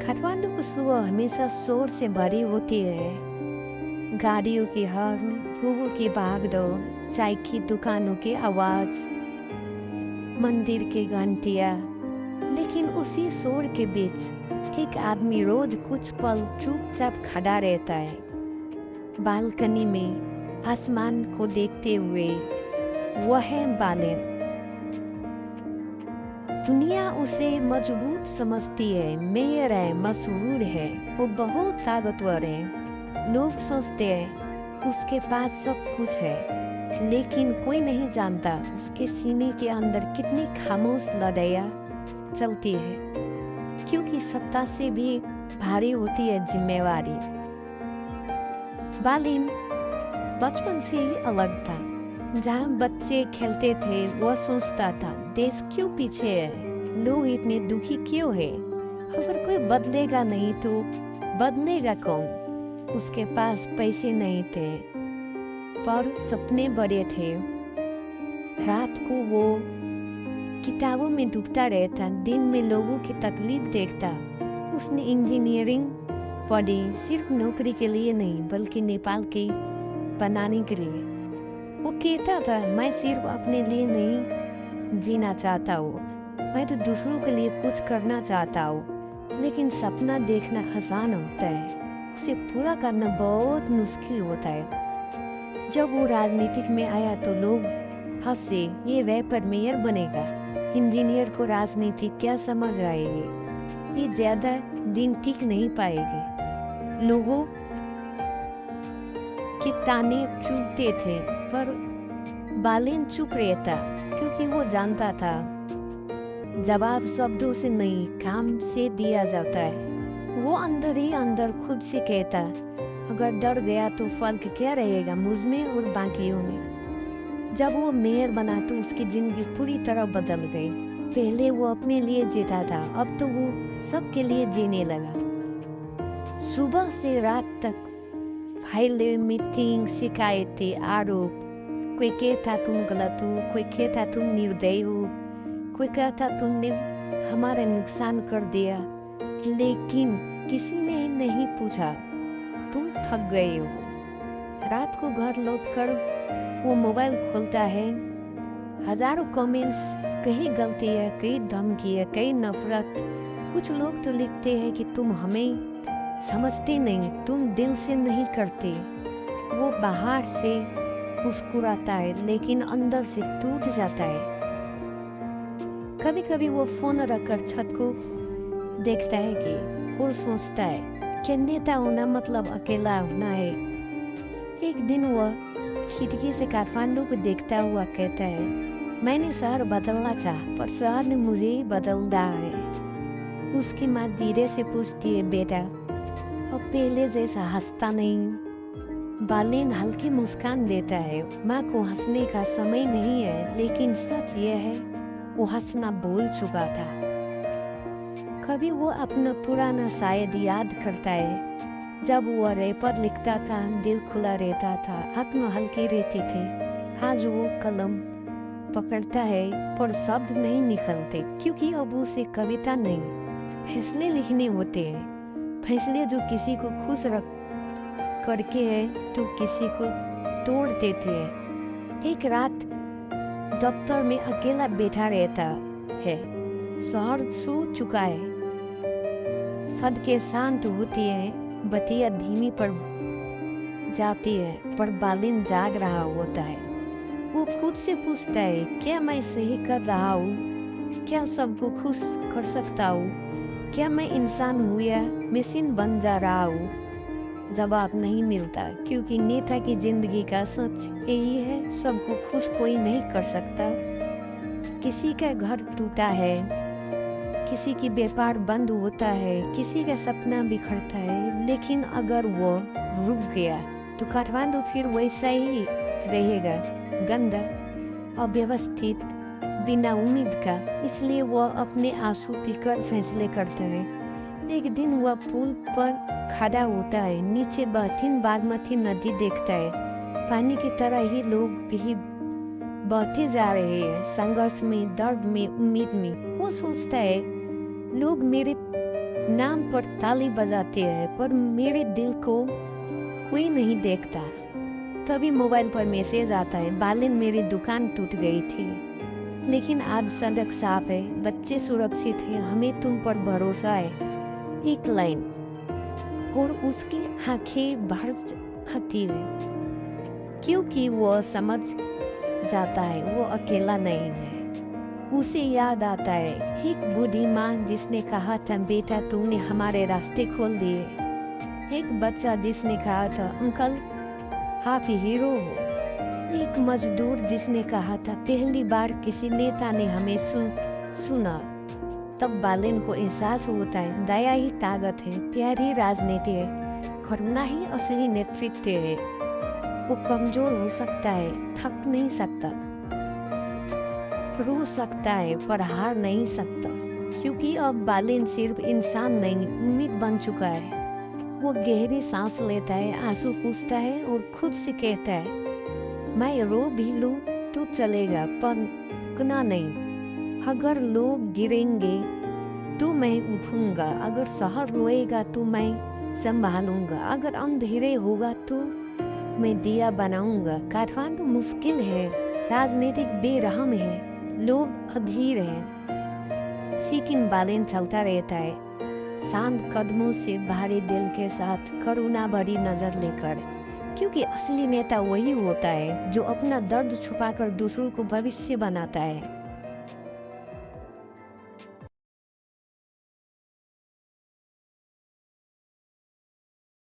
काठमांडू की सुबह हमेशा शोर से भरी होती है। गाड़ियों की हॉर्न, लोगों की भागदौड़, चाय की दुकानों की आवाज, मंदिर की घंटियां। लेकिन उसी शोर के बीच एक आदमी रोज कुछ पल चुपचाप खड़ा रहता है, बालकनी में आसमान को देखते हुए। वह है बालेन। दुनिया उसे मजबूत समझती है, मेयर है, मशहूर है, वो बहुत ताकतवर है। लोग सोचते हैं उसके पास सब कुछ है, लेकिन कोई नहीं जानता उसके सीने के अंदर कितनी खामोश लड़ाइयाँ चलती है, क्योंकि सत्ता से भी भारी होती है जिम्मेवारी। बालिन बचपन से ही अलग था। जहाँ बच्चे खेलते थे वह सोचता था, देश क्यों पीछे है, लोग इतने दुखी क्यों है। अगर कोई बदलेगा नहीं तो बदलेगा कौन। उसके पास पैसे नहीं थे, पर सपने बड़े थे। रात को वो किताबों में डूबता रहता, दिन में लोगों की तकलीफ देखता। उसने इंजीनियरिंग पढ़ी, सिर्फ नौकरी के लिए नहीं बल्कि नेपाल के बनाने के लिए। वो कहता था, मैं सिर्फ अपने लिए नहीं जीना चाहता हूँ, मैं तो दूसरों के लिए कुछ करना चाहता हूँ। लेकिन सपना देखना आसान होता है, उसे पूरा करना बहुत मुश्किल होता है। जब वो राजनीतिक में आया तो लोग हंसे, ये रैपर मेयर बनेगा, इंजीनियर को राजनीति क्या समझ आएगी, ये ज्यादा दिन टिक नहीं पाएगी। लोगों के ताने चुभते थे, पर बालेन चुप रहता, क्योंकि वो जानता था जवाब शब्दों से नहीं काम से दिया जाता है। वो अंदर ही अंदर खुद से कहता, अगर डर गया तो फर्क क्या रहेगा मुझ में और बाकियों में। जब वो मेयर बना तो उसकी जिंदगी पूरी तरह बदल गई। पहले वो अपने लिए जीता था, अब तो वो सबके लिए जीने लगा। सुबह से रात तक फाइलें, मीटिंग, शिकायतें, आरोप। कोई कहता तुम गलत हो, कोई कहता तुम निर्दयी हो, कोई कहता तुमने हमारा नुकसान कर दिया। लेकिन किसी ने नहीं पूछा तुम थक गए हो। रात को घर लौटकर वो मोबाइल खोलता है, हजारों कमेंट्स, कहीं गलती है, कहीं धमकी है, कहीं नफरत। कुछ लोग तो लिखते हैं कि तुम हमें समझते नहीं, तुम दिल से नहीं करते। वो बाहर से मुस्कुराता है, लेकिन अंदर से टूट जाता है। कभी कभी वो फोन रखकर छत को देखता है कि और सोचता है कि नेता होना मतलब अकेला होना है। एक दिन वह खिड़की से काठमांडू को देखता हुआ कहता है, मैंने शहर बदलना चाहा, पर शहर ने मुझे ही बदल रहा है। उसकी माँ धीरे से पूछती है, बेटा अब पहले जैसा हंसता नहीं। बालेन हल्की मुस्कान देता है, माँ को हंसने का समय नहीं है, लेकिन सच यह है वो हंसना भूल चुका था। कभी वो अपना पुराना शायद याद करता है, जब वो रैपर लिखता था, दिल खुला रहता था, आत्मा हल्की रहती थी। आज वो कलम पकड़ता है पर शब्द नहीं निकलते, क्योंकि अब उसे कविता नहीं, फैसले लिखने होते हैं। फैसले जो किसी को खुश रख करके है तो किसी को तोड़ देते हैं। एक रात दफ्तर में अकेला बैठा रहता है, शहर सो चुका है, सड़कें शांत होती है, बत्तियां धीमी पर जाती है, पर बालिन जाग रहा होता है। वो खुद से पूछता है, क्या मैं सही कर रहा हूँ, क्या सबको खुश कर सकता हूँ, क्या मैं इंसान हूँ या मशीन बन जा रहा हूँ। जवाब नहीं मिलता, क्योंकि नेता की जिंदगी का सच यही है, सबको खुश कोई नहीं कर सकता। किसी का घर टूटा है, किसी की व्यापार बंद होता है, किसी का सपना बिखरता है, लेकिन अगर वो रुक गया तो काठमांडू फिर वैसा ही रहेगा, गंदा, अव्यवस्थित, बिना उम्मीद का। इसलिए वह अपने आंसू पीकर फैसले करता है। एक दिन वह पुल पर खड़ा होता है, नीचे बहती बागमती नदी देखता है। पानी की तरह ही लोग भी बहते जा रहे हैं, संघर्ष में, दर्द में, उम्मीद में। वो सोचता है, लोग मेरे नाम पर ताली बजाते हैं, पर मेरे दिल को कोई नहीं देखता। तभी मोबाइल पर मैसेज आता है, बालिन मेरी दुकान टूट गई थी, लेकिन आज सड़क साफ है, बच्चे सुरक्षित हैं, हमें तुम पर भरोसा है। एक लाइन, और उसकी आंखें भर आती है, क्योंकि वो समझ जाता है वो अकेला नहीं है। उसे याद आता है एक बूढ़ी माँ जिसने कहा था, बेटा तूने हमारे रास्ते खोल दिए। एक बच्चा जिसने कहा था, अंकल आप हीरो हो। एक मजदूर जिसने कहा था, पहली बार किसी नेता ने हमें सुना। तब बालिन को एहसास होता है, दया ही ताकत है, प्यार ही राजनीति है, करुणा ही असली नेतृत्व है। वो कमजोर हो सकता है, थक नहीं सकता, रो सकता है, पर हार नहीं सकता, क्योंकि अब बालिन सिर्फ इंसान नहीं, उम्मीद बन चुका है। वो गहरी सांस लेता है, आंसू पूछता है और खुद से कहता है, मैं रो भी लूं तो चलेगा, पर रुकना नहीं। अगर लोग गिरेंगे तो मैं उठूंगा, अगर शहर रोएगा तो मैं संभालूंगा, अगर अंधेरे होगा तो मैं दिया बनाऊंगा। काठमांडू मुश्किल है, राजनीतिक बेरहम है, लोग अधीर हैं, लेकिन बालिन चलता रहता है, शांत कदमों से, भारी दिल के साथ, करुणा भरी नजर लेकर, क्योंकि असली नेता वही होता है जो अपना दर्द छुपाकर दूसरों को भविष्य बनाता है।